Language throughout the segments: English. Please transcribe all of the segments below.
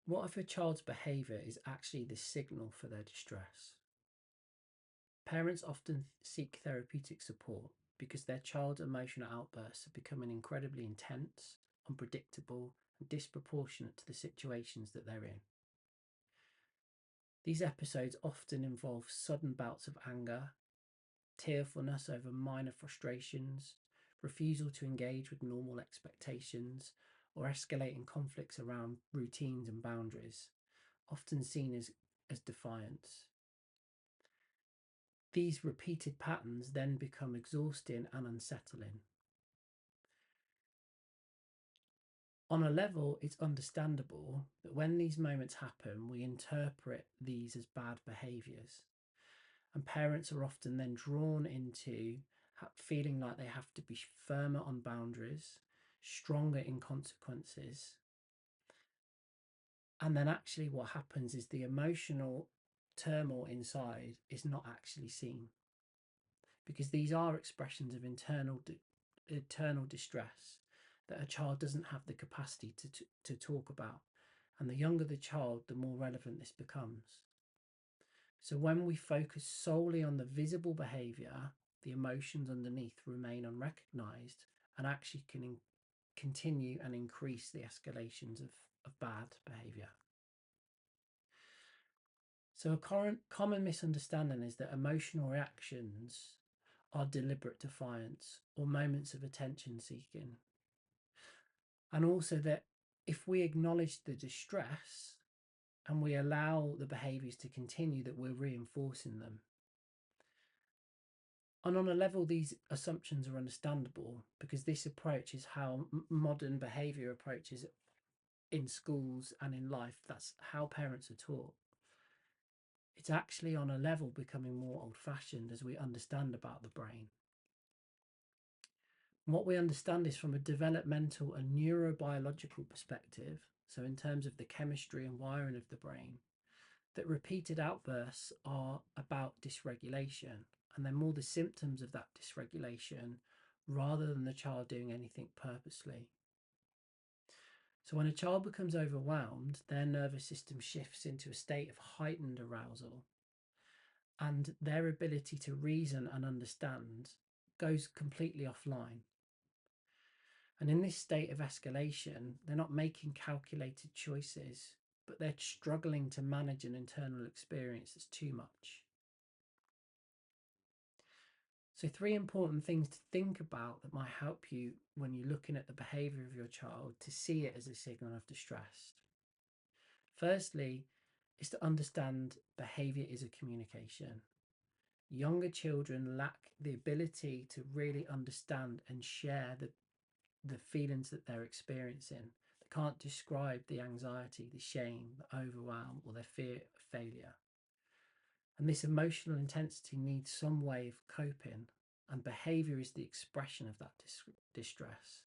What if a child's behaviour is actually the signal for their distress? Parents often seek therapeutic support because their child's emotional outbursts are becoming incredibly intense, unpredictable, and disproportionate to the situations that they're in. These episodes often involve sudden bouts of anger, tearfulness over minor frustrations, refusal to engage with normal expectations, or escalating conflicts around routines and boundaries, often seen as defiance. These repeated patterns then become exhausting and unsettling. On a level, it's understandable that when these moments happen, we interpret these as bad behaviours. And parents are often then drawn into feeling like they have to be firmer on boundaries, stronger in consequences. And then actually, what happens is the emotional turmoil inside is not actually seen, because these are expressions of internal distress that a child doesn't have the capacity to talk about. And the younger the child, the more relevant this becomes. So when we focus solely on the visible behaviour, the emotions underneath remain unrecognised and actually can continue and increase the escalations of bad behaviour. So a common misunderstanding is that emotional reactions are deliberate defiance or moments of attention seeking. And also that if we acknowledge the distress and we allow the behaviours to continue, that we're reinforcing them. And on a level, these assumptions are understandable because this approach is how modern behaviour approaches in schools and in life. That's how parents are taught. It's actually on a level becoming more old fashioned as we understand about the brain. And what we understand is from a developmental and neurobiological perspective, so in terms of the chemistry and wiring of the brain, that repeated outbursts are about dysregulation, and they're more the symptoms of that dysregulation rather than the child doing anything purposely. So when a child becomes overwhelmed, their nervous system shifts into a state of heightened arousal, and their ability to reason and understand goes completely offline. And in this state of escalation, they're not making calculated choices, but they're struggling to manage an internal experience that's too much. So, three important things to think about that might help you when you're looking at the behaviour of your child to see it as a signal of distress. Firstly, is to understand behaviour is a communication. Younger children lack the ability to really understand and share the feelings that they're experiencing. They can't describe the anxiety, the shame, the overwhelm, or their fear of failure. And this emotional intensity needs some way of coping, and behaviour is the expression of that distress.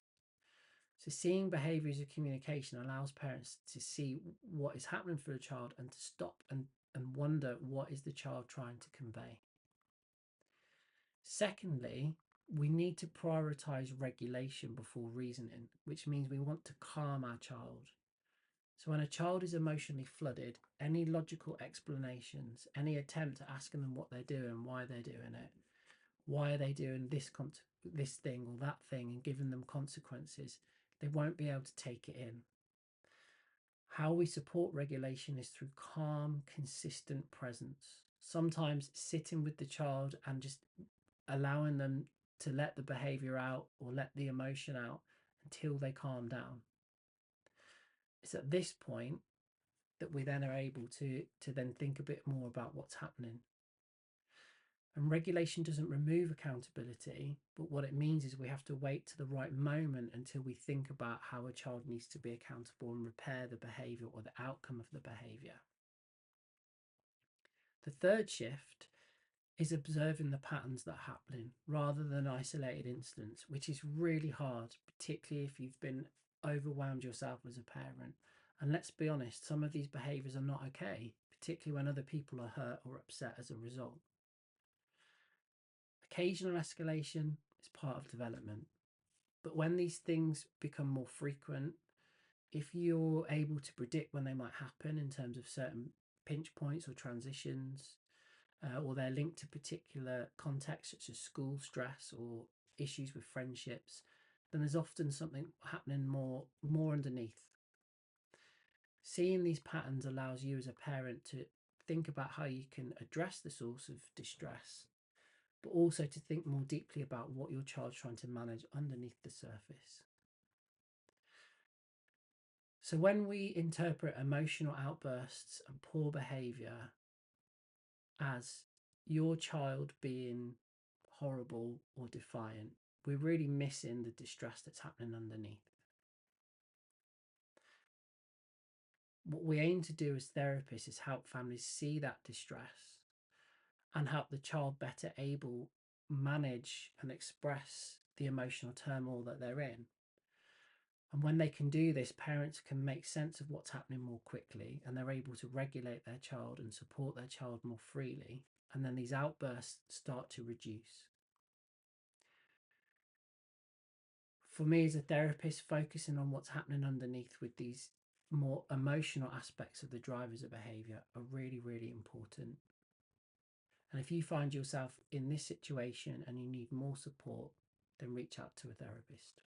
So, seeing behaviour as a communication allows parents to see what is happening for the child and to stop and wonder what is the child trying to convey. Secondly, we need to prioritize regulation before reasoning, which means we want to calm our child. So, when a child is emotionally flooded, any logical explanations, any attempt at asking them what they're doing, why they're doing it, why are they doing this thing or that thing, and giving them consequences, they won't be able to take it in. How we support regulation is through calm, consistent presence. Sometimes sitting with the child and just allowing them to let the behavior out or let the emotion out until they calm down. It's at this point that we then are able to then think a bit more about what's happening. And regulation doesn't remove accountability, but what it means is we have to wait to the right moment until we think about how a child needs to be accountable and repair the behavior or the outcome of the behavior. The third shift is observing the patterns that are happening rather than isolated incidents, which is really hard, particularly if you've been overwhelmed yourself as a parent. And let's be honest, some of these behaviours are not okay, particularly when other people are hurt or upset as a result. Occasional escalation is part of development, but when these things become more frequent, if you're able to predict when they might happen in terms of certain pinch points or transitions, or they're linked to particular contexts such as school stress or issues with friendships, then there's often something happening more underneath. Seeing these patterns allows you as a parent to think about how you can address the source of distress, but also to think more deeply about what your child's trying to manage underneath the surface. So, when we interpret emotional outbursts and poor behaviour as your child being horrible or defiant, we're really missing the distress that's happening underneath. What we aim to do as therapists is help families see that distress and help the child better able manage and express the emotional turmoil that they're in. And when they can do this, parents can make sense of what's happening more quickly, and they're able to regulate their child and support their child more freely. And then these outbursts start to reduce. For me as a therapist, focusing on what's happening underneath with these more emotional aspects of the drivers of behaviour are really, really important. And if you find yourself in this situation and you need more support, then reach out to a therapist.